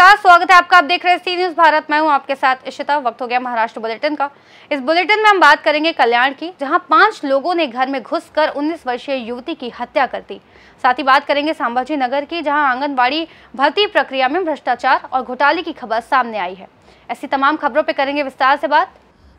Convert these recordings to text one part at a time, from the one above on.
नमस्कार, स्वागत है आपका। आप देख रहे हैं सी न्यूज़ भारत। मैं हूं आपके साथ इशिता। वक्त हो गया महाराष्ट्र बुलेटिन का। इस बुलेटिन में हम बात करेंगे कल्याण की, जहां 5 लोगों ने घर में घुसकर 19 वर्षीय युवती की हत्या कर दी। साथ ही बात करेंगे संभाजी नगर की, जहां आंगनबाड़ी भर्ती प्रक्रिया में भ्रष्टाचार और घोटाले की खबर सामने आई है। ऐसी तमाम खबरों पर करेंगे विस्तार से बात।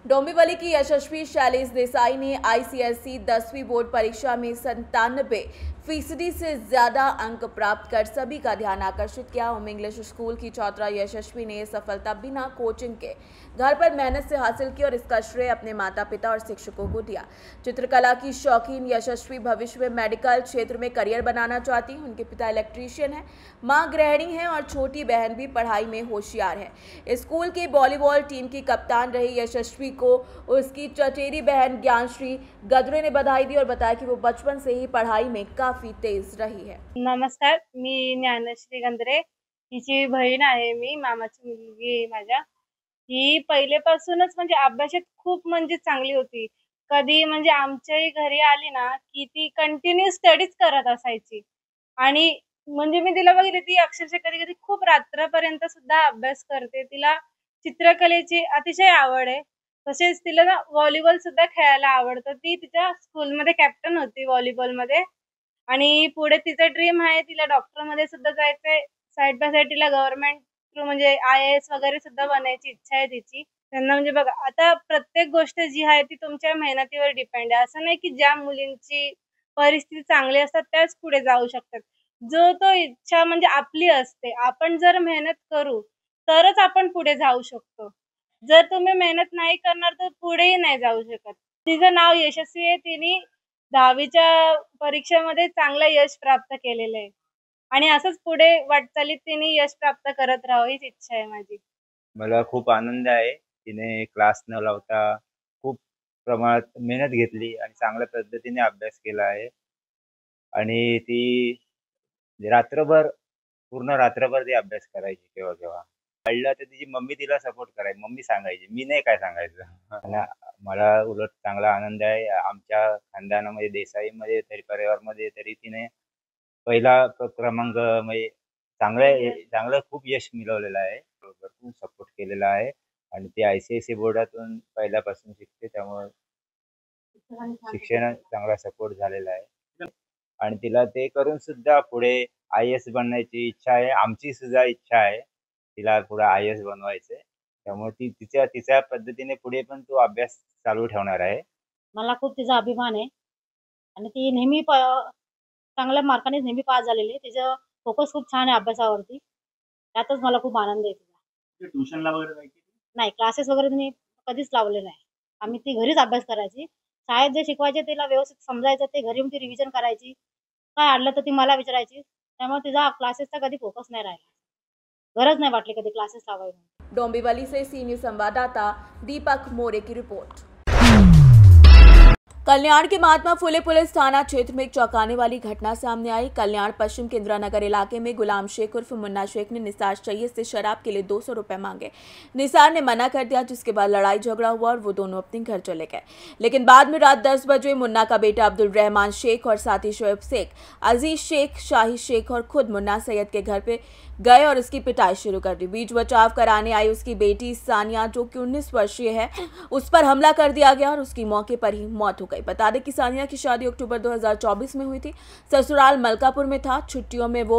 डोंबिवली की यशस्वी शैलेश देसाई ने आईसीएसई 10वीं बोर्ड परीक्षा में 97% से ज्यादा अंक प्राप्त कर सभी का ध्यान आकर्षित किया। होम इंग्लिश स्कूल की छात्रा यशस्वी ने सफलता बिना कोचिंग के घर पर मेहनत से हासिल की और इसका श्रेय अपने माता पिता और शिक्षकों को दिया। चित्रकला की शौकीन यशस्वी भविष्य में मेडिकल क्षेत्र में करियर बनाना चाहती है। उनके पिता इलेक्ट्रीशियन है, माँ गृहिणी है और छोटी बहन भी पढ़ाई में होशियार है। स्कूल की वॉलीबॉल टीम की कप्तान रही यशस्वी को उसकी चचेरी बहन ज्ञानश्री गदरे ने बधाई दी और बताया कि वो बचपन से ही पढ़ाई में काफी तेज रही है। नमस्कार, मी ज्ञानश्री गंद्रे, हिची बहीण आहे। मी मामाची मुलगी आहे माझ्या। ही पहिलेपासूनच म्हणजे अभ्यासात खूप म्हणजे चांगली होती। कधी म्हणजे आमच्याही घरी आली ना की ती कंटिन्यू स्टडीज करत असायची आणि म्हणजे मी तिला बघितली, ती अक्षरशः कधी-कधी खूप रात्रपर्यंत सुद्धा अभ्यास करते। तिला चित्रकलेची अतिशय आवड आहे। तसेच तिला ना व्हॉलीबॉल सुद्धा खेळायला आवडतं। ती तिच्या स्कूलमध्ये कॅप्टन होती व्हॉलीबॉलमध्ये आणि पुढे तिचं ड्रीम आहे, तिला डॉक्टरमध्ये सुद्धा जायचंय। साइड बाय साइड तिला गव्हर्नमेंट थ्रू म्हणजे आय-ए-एस वगैरे सुद्धा बनायची इच्छा आहे तिची। त्यांना म्हणजे बघा, आता प्रत्येक गोष्ट जी आहे ती तुमच्या मेहनतीवर डिपेंड आहे। असं नाही की ज्या मुलींची परिस्थिती चांगली असतात त्याच पुढे जाऊ शकतात। जो तो इच्छा म्हणजे आपली असते। आपण जर मेहनत करू तरच आपण पुढे जाऊ शकतो। जर तुम्ही मेहनत नाही करणार तर पुढेही नाही जाऊ शकत। तिचं नाव यशस्वी आहे। तिने 10वीच्या परीक्षेमध्ये चांगलं यश प्राप्त केलेलं आहे आणि असंच पुढे वाटचालीत तिने यश प्राप्त करत राहावं हीच इच्छा आहे माझी। मला खूप आनंद आहे। तिने क्लास न लावता खूप प्रमाणात मेहनत घेतली आणि चांगल्या पद्धतीने अभ्यास केला आहे आणि ती रात्रभर पूर्ण रात्रभर ती अभ्यास करायची केव्हा-केव्हा. कळलं तर तिची मम्मी तिला सपोर्ट करायची. मम्मी सांगायची, मी नाही काय सांगायचं. आणि मला उलट चांगला आनंद आहे। आमच्या खानदानामध्ये देसाईमध्ये तरी परिवारामध्ये तरी तिने पहिला क्रमांक म्हणजे चांगलं खूप यश मिळवलेलं आहे। भरपूर सपोर्ट केलेला आहे आणि ती आयसीएसई बोर्डातून पहिल्यापासून शिकते, त्यामुळे शिक्षणात चांगला सपोर्ट झालेला आहे आणि तिला ते करून सुद्धा पुढे आय-ए-एस बनण्याची इच्छा आहे। आमची सुद्धा इच्छा आहे तिला पुढे आय-ए-एस बनवायचं आहे। त्यामुळे ती तिच्या पद्धतीने पुढे पण तो अभ्यास चालू ठेवणार आहे। मला खूप तिचा अभिमान आहे आणि ती नेहमी चांगल्या मार्काने नेहमी पास झालेली आहे। तिचं फोकस खूप छान आहे अभ्यासावरती। त्यातच मला खूप आनंद आहे तिचा। ट्युशनला वगैरे जायची नाही, क्लासेस वगैरे तिने कधीच लावले नाही। आम्ही ती घरीच अभ्यास करायची। शाळेत जे शिकवायचे तिला व्यवस्थित समजायचं, ते घरी येऊन ती रिव्हिजन करायची। काय अडलं तर ती मला विचारायची। त्यामुळे तिचा क्लासेसचा कधी फोकस नाही राहिला। गरज नाही वाटली कधी क्लासेस लावायची। डोंबिवली से सी न्यूज़ संवाददाता दीपक मोरे की रिपोर्ट। कल्याण के महात्मा फुले पुलिस थाना क्षेत्र में एक चौंकाने वाली घटना सामने आई। कल्याण पश्चिम के इंदिरानगर इलाके में गुलाम शेख उर्फ मुन्ना शेख ने निसार सैयद से शराब के लिए 200 रुपए मांगे। निसार ने मना कर दिया, जिसके बाद लड़ाई झगड़ा हुआ और वो दोनों अपने घर चले गए। लेकिन बाद में रात 10 बजे मुन्ना का बेटा अब्दुल रहमान शेख और साथी शोएब शेख, अजीज शेख, शाही शेख और खुद मुन्ना सैयद के घर पे गए और उसकी पिटाई शुरू कर दी। बीच बचाव कराने आई उसकी बेटी सानिया, जो कि 19 वर्षीय है, उस पर हमला कर दिया गया और उसकी मौके पर ही मौत हो गई। बता दें कि सानिया की शादी अक्टूबर 2024 में हुई थी। ससुराल मलकापुर में था। छुट्टियों में वो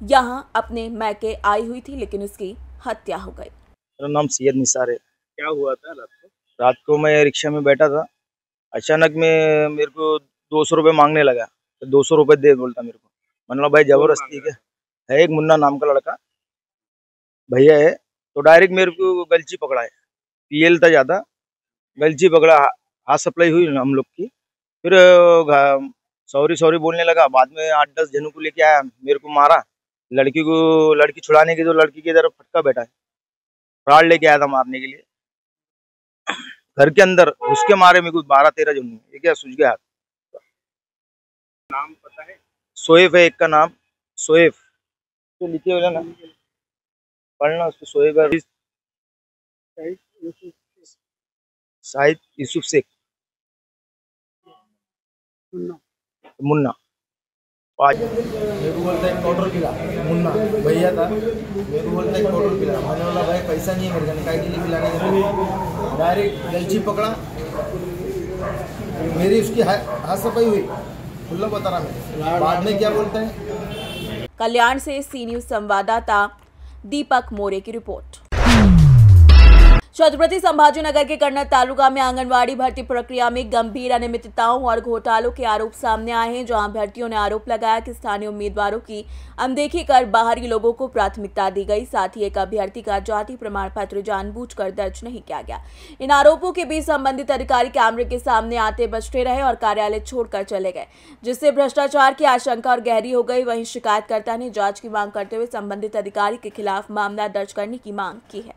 यहाँ अपने मैके आई हुई थी, लेकिन उसकी हत्या हो गई। मेरा नाम सैयद निसार है। क्या हुआ था रात को? रात को मैं रिक्शा में बैठा था। अचानक में मेरे को 200 रुपये मांगने लगा, तो 200 रुपये दे बोलता मेरे को। मतलब भाई जबरदस्ती क्या है। एक मुन्ना नाम का लड़का भैया है, तो डायरेक्ट मेरे को गलची पकड़ा है। पीएल था ज्यादा, गलची पकड़ा, हाथ सप्लाई हुई हम लोग की। फिर सॉरी सॉरी बोलने लगा। बाद में 8-10 जनों को लेके आया, मेरे को मारा। लड़की छुड़ाने की, तो लड़की की तरफ फटका बैठा है। राड लेके आया था मारने के लिए। घर के अंदर उसके मारे मेरे को 12-13 जन ये क्या सूझ गया। नाम पता है? सोएफ है एक का नाम, सोएफ। तो लिखे हुए ना, पढ़ना उसको। सोएफ है, शाहिद यूसुफ शेख, मुन्ना। मेरे को बोलता है पाउडर पिला, मुन्ना भैया था, मेरे को बोलता है पाउडर पिला। मैंने बोला भाई पैसा नहीं है मेरे को, काय के लिए पिलाने का। डायरेक्ट गलची पकड़ा, मेरी उसकी हाथ सफाई हुई, खुला बता रहा मैं। बाद में क्या बोलता है। कल्याण से सी न्यूज संवाददाता दीपक मोरे की रिपोर्ट। छत्रपति संभाजीनगर के कन्नौज तालुका में आंगनवाड़ी भर्ती प्रक्रिया में गंभीर अनियमितताओं और घोटालों के आरोप सामने आए हैं, जहां अभ्यर्थियों ने आरोप लगाया कि स्थानीय उम्मीदवारों की अनदेखी कर बाहरी लोगों को प्राथमिकता दी गई। साथ ही एक अभ्यर्थी का जाति प्रमाण पत्र जानबूझकर दर्ज नहीं किया गया। इन आरोपों के बीच संबंधित अधिकारी कैमरे के सामने आते बचते रहे और कार्यालय छोड़कर चले गए, जिससे भ्रष्टाचार की आशंका और गहरी हो गई। वहीं शिकायतकर्ता ने जाँच की मांग करते हुए संबंधित अधिकारी के खिलाफ मामला दर्ज करने की मांग की है।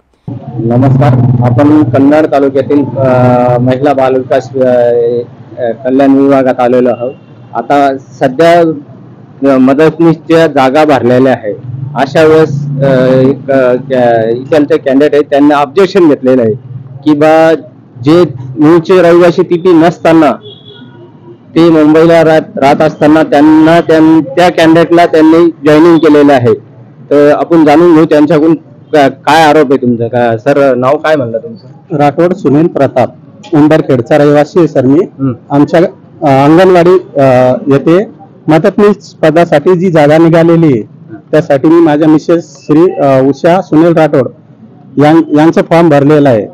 नमस्कार, आपण कन्नड तालुक्यातील महिला बाल विकास कल्याण विभागात आलेलो आहोत। आता सध्या मदतनीसच्या जागा भरलेल्या आहे, अशा वेळेस इथलचे कॅन्डिडेट आहेत त्यांना ऑब्जेक्शन घेतलेलं आहे की बा जे मूळचे रहिवासी तिथे नसताना ते मुंबईला राहत असताना त्यांना त्या कॅन्डिडेटला त्यांनी जॉईनिंग केलेलं आहे। तर आपण जाणून घेऊ त्यांच्याकडून काय आरोप आहे तुमचा। का सर, नाव काय म्हणलं तुमचं? राठोड सुनील प्रताप, उंबरखेडचा रहिवासी आहे सर मी। आमच्या अंगणवाडी येथे मदतनीस पदासाठी जी जागा निघालेली आहे त्यासाठी मी माझ्या मिसेस श्री उषा सुनील राठोड यांचा फॉर्म भरलेला आहे।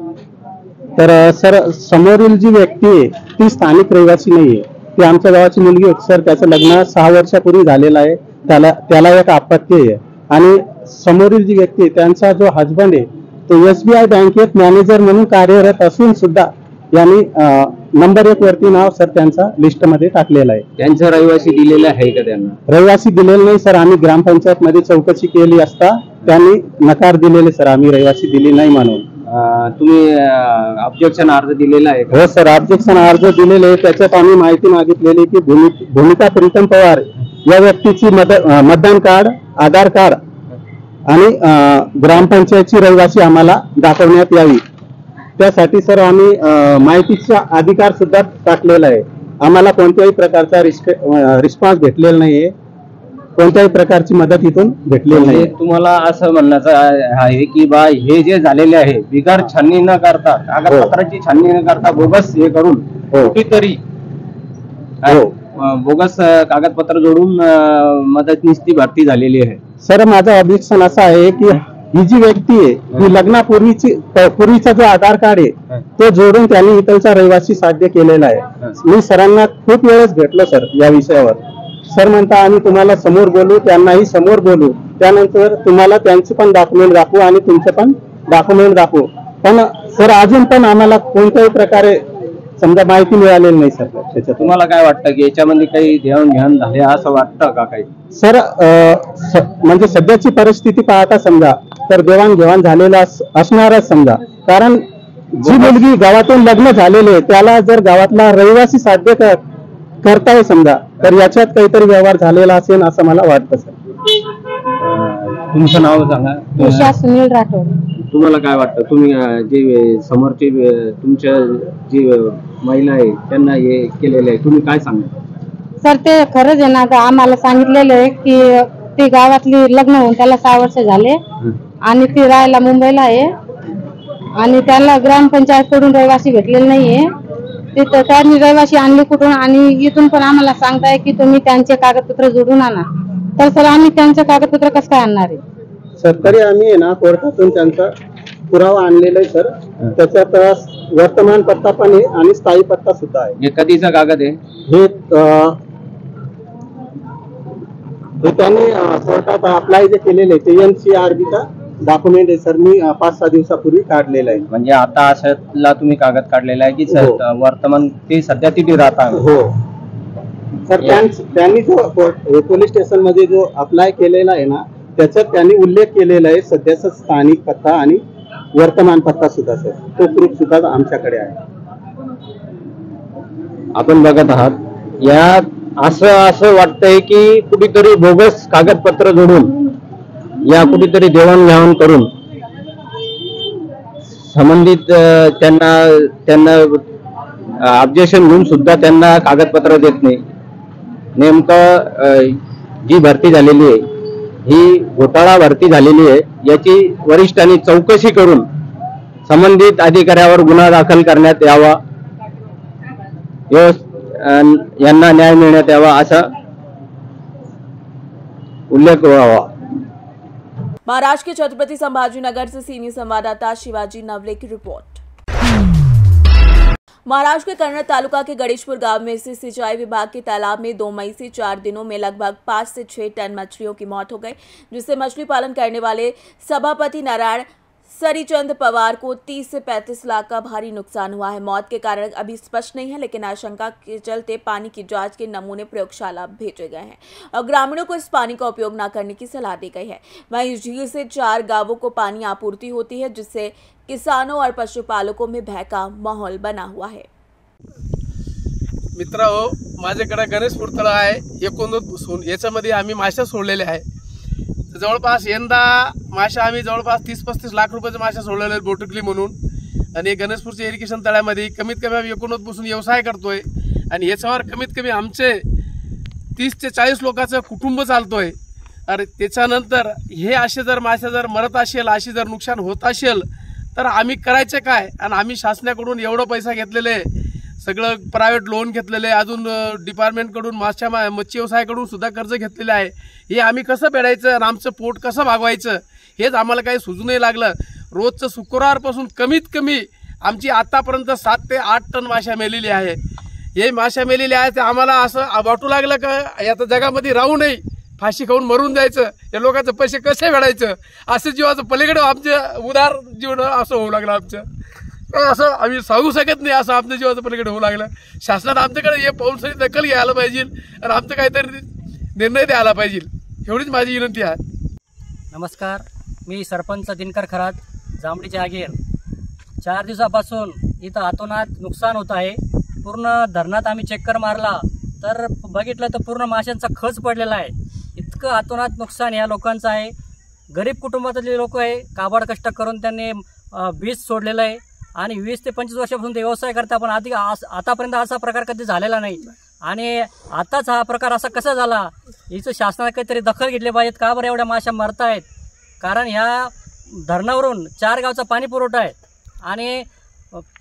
तर सर, समोरील जी व्यक्ती आहे ती स्थानिक रहिवासी नाहीये, ती आमच्या गावाची मुलगी होती सर। त्याचं लग्न 6 वर्षापूर्वी झालेलं आहे, त्याला एक अपत्य आहे। आणि समोरील जी व्यक्ती आहे त्यांचा जो हजबंड आहे तो SBI बँकेत मॅनेजर म्हणून कार्यरत असून सुद्धा यांनी नंबर 1 वरती नाव सर त्यांचा लिस्ट मध्ये टाकलेलं आहे। त्यांचं रहिवासी दिलेलं आहे का? त्यांना रहिवासी दिलेलं नाही सर। आम्ही ग्रामपंचायत मध्ये चौकशी केली असता त्यांनी नकार दिलेले सर, आम्ही रहिवासी दिली नाही म्हणून। तुम्ही ऑब्जेक्शन अर्ज दिलेला आहे? हो सर, ऑब्जेक्शन अर्ज दिलेले। त्याच्यात आम्ही माहिती मागितलेली की भूमिका प्रीतम पवार या व्यक्तीची मतदान कार्ड, आधार कार्ड आणि ग्रामपंचायतची रहिवासी आम्हाला दाखवण्यात यावी। त्यासाठी सर आम्ही माहितीचा अधिकार सुद्धा टाकलेला आहे। आम्हाला कोणत्याही प्रकारचा रिस्पॉन्स भेटलेला नाहीये, कोणत्याही प्रकारची मदत इथून भेटलेली नाही। तुम्हाला असं म्हणण्याचं आहे की बा हे जे झालेले आहे बिगर छाननी न करता, कागदपत्राची छाननी न करता बोगस हे करून कुठेतरी बोगस कागदपत्र जोडून मदतनीसची भरती झालेली आहे। सर, माझं ऑब्जेक्शन असं आहे की ही जी व्यक्ती आहे ही लग्नापूर्वीचा जो आधार कार्ड आहे तो जोडून त्यांनी इथलचा रहिवासी साध्य केलेला आहे। मी सरांना खूप वेळेस भेटलो सर या विषयावर। सर म्हणता आम्ही तुम्हाला समोर बोलू, त्यांनाही समोर बोलू, त्यानंतर तुम्हाला त्यांचे पण डॉक्युमेंट दाखवू आणि तुमचे पण डॉक्युमेंट दाखवू। पण सर अजून पण आम्हाला कोणत्याही प्रकारे समजा माहिती मिळालेली नाही सर। त्याच्यात तुम्हाला काय वाटतं की याच्यामध्ये काही देवाणघेवाण झाले असं वाटतं का काही? सर, म्हणजे सध्याची परिस्थिती पाहता समजा तर देवाणघेवाण झालेला असणारच समजा। कारण जी मुलगी गावातून लग्न झालेले त्याला जर गावातला रहिवासी साध्य करताय समजा तर याच्यात काहीतरी व्यवहार झालेला असेल असं मला वाटतं सर। तुमचं नाव सांगा? उषा सुनील राठोड। तुम्हाला काय वाटतं? तुम्ही जे समोरचे तुमच्या जी महिला आहे त्यांना हे केलेलं आहे, तुम्ही काय सांगा? सर, ते खरंच आहे ना। आम्हाला सांगितलेलं आहे की ती गावातली लग्न होऊन त्याला 6 वर्ष झाले आणि ती राहायला मुंबईला आहे आणि त्याला ग्रामपंचायत कडून रहिवासी भेटलेलं नाहीये। तिथं त्यांनी रहिवासी आणली कुठून आणि इथून पण आम्हाला सांगताय की तुम्ही त्यांचे कागदपत्र जोडून आणा। तर सर आम्ही त्यांचे कागदपत्र कसं काय आणणार आहे सर? तरी आम्ही ना कोर्टातून त्यांचा पुरावा आणलेला आहे सर। त्याच्यात वर्तमान पत्ता पण आहे आणि स्थायी पत्ता सुद्धा आहे। हे कधीचा कागद आहे? हे त्यांनी कोर्टात अप्लाय जे केलेले ते NCRB चा डॉक्युमेंट आहे सर। मी 5-6 दिवसापूर्वी काढलेला आहे। म्हणजे आता अशाला तुम्ही कागद काढलेला आहे की वर्तमान ते सध्या तिथे राहता? हो सर, त्यांनी जो पोलीस स्टेशन मध्ये जो अप्लाय केलेला आहे ना त्याच्यात त्यांनी उल्लेख केलेला आहे सध्याचा स्थानिक पत्ता आणि वर्तमान पत्ता सुद्धा सर। तो प्रूफ सुद्धा आमच्याकडे आहे। आपण बघत आहात या असं वाटतंय की कुठेतरी बोगस कागदपत्र जोडून या कुठेतरी देवाणघेवाण करून संबंधित त्यांना ऑब्जेक्शन घेऊन सुद्धा त्यांना कागदपत्र देत नाही। नेमकं जी भरती झालेली आहे ही घोटाळा भरती झालेली आहे, याची वरिष्ठांनी चौकशी करून संबंधित अधिकाऱ्यावर गुन्हा दाखल करण्यात यावा, यांना न्याय मिळण्यात यावा असा उल्लेख व्हावा। महाराष्ट्र के छत्रपति संभाजीनगर से सीनियर संवाददाता शिवाजी नवले की रिपोर्ट। महाराष्ट्र के कन्नड़ तालुका के गणेशपुर गांव में स्थित सिंचाई विभाग के तालाब में 2 मई से 4 दिनों में लगभग 5 से 6 टन मछलियों की मौत हो गई, जिससे मछली पालन करने वाले सभापति नारायण सरीचंद पवार को 30 से 35 लाख का भारी नुकसान हुआ है। मौत के कारण अभी स्पष्ट नहीं है, लेकिन आशंका के चलते पानी की जांच के नमूने प्रयोगशाला भेजे गए हैं और ग्रामीणों को इस पानी का उपयोग न करने की सलाह दी गई है। वहीं इस झील से 4 गांवों को पानी आपूर्ति होती है, जिससे किसानों और पशुपालकों में भय का माहौल बना हुआ है। मित्रांनो, माझ्याकडे गणेशपूर तळ आहे, एकोणच बसून याच्यामध्ये आम्ही मासे सोडलेले आहे। जवळपास यंदा मासे आम्ही जवळपास 30-35 लाख रुपयाचे मासे सोडलेले आहेत बोटुकली म्हणून। आणि गणेशपूरच्या इरिगेशन तळ्यामध्ये कमीत कमी आम्ही एकोणच बसून व्यवसाय करतोय आणि याच्यावर कमीत कमी आमचे 30 ते 40 लोकांचं कुटुंब चालतोय। अरे त्याच्यानंतर हे असे जर मासे जर मरत असेल, अशी जर नुकसान होत असेल तर आम्ही करायचे काय? आणि आम्ही शासनाकडून एवढा पैसा घेतलेले, सगळं प्रायव्हेट लोन घेतलेले, अजून डिपार्टमेंटकडून मच्छी व्यवसायाकडून सुद्धा कर्ज घेतलेले आहे। हे आम्ही कसं फेडायचं आणि आमचं पोट कसं भागवायचं हेच आम्हाला काही सुचूनही लागलं। रोजचं शुक्रवारपासून कमीत कमी आमची आतापर्यंत 7 ते 8 टन मासे मेलेली आहे। हे मासे मेलेले आहे ते आम्हाला असं वाटू लागलं का या जगामध्ये राहू नये, फाशी खाऊन मरून जायचं, या लोकांचे पैसे कसे फेडायचं असं जीवाचं पलीकडे आमचं उदार जीवन असं होऊ लागलं। आमचं असं आम्ही सांगू शकत नाही, असं आमच्या जीवाचं पलीकडे होऊ लागलं। शासनाने आमच्याकडे हे पाऊल सरी दखल घ्यायला पाहिजे आणि आमचं काहीतरी निर्णय द्यायला पाहिजे, एवढीच माझी विनंती आहे। नमस्कार, मी सरपंच दिनकर खरात, जांभळी जागीर। 4 दिवसापासून इथं अतोनात नुकसान होत आहे। पूर्ण धरणात आम्ही चक्कर मारला तर बघितलं तर पूर्ण माशांचा खच पडलेला आहे। इतकं अतोनात नुकसान या लोकांचं आहे। गरीब कुटुंबातले लोक आहे, काबाड कष्ट करून त्यांनी बीज सोडलेलं आहे आणि 20 ते 25 वर्षापासून ते व्यवसाय करतात, पण आतापर्यंत असा प्रकार कधी झालेला नाही। आणि आताच हा प्रकार असा कसा झाला, याचं शासनाने काहीतरी दखल घेतली पाहिजेत। का बरं एवढ्या माशा मरत आहेत? कारण ह्या धरणावरून 4 गावचा पाणी पुरवठा आहे आणि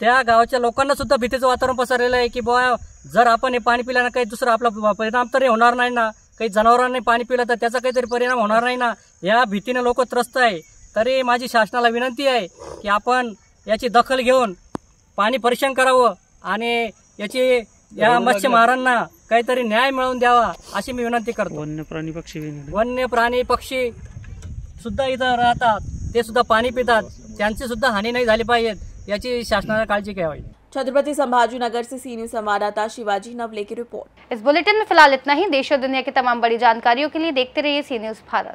त्या गावाच्या लोकांना सुद्धा भीतीचं वातावरण पसरलेलं आहे की बुवा जर आपण हे पाणी पिल्यानं काही दुसरा आपला परिणाम तरी होणार नाही ना, काही जनावरांनी पाणी पिलं तर त्याचा काहीतरी परिणाम होणार नाही ना, या भीतीने लोक त्रस्त आहे। तरी माझी शासनाला विनंती आहे की आपण याची दखल घेऊन पाणी परीक्षण करावं आणि याची या मत्स्यमारांना काहीतरी न्याय मिळवून द्यावा अशी मी विनंती करतो। वन्य प्राणी पक्षी सुद्धा इथं राहतात, ते सुद्धा पाणी पितात, त्यांची सुद्धा हानी नाही झाली पाहिजे, याची शासनाने काळजी घ्यावी। छत्रपति संभाजीनगर से सीनियर संवाददाता शिवाजी नवले की रिपोर्ट। इस बुलेटिन में फिलहाल इतना ही। देश और दुनिया की तमाम बड़ी जानकारियों के लिए देखते रहिए सी न्यूज़ भारत।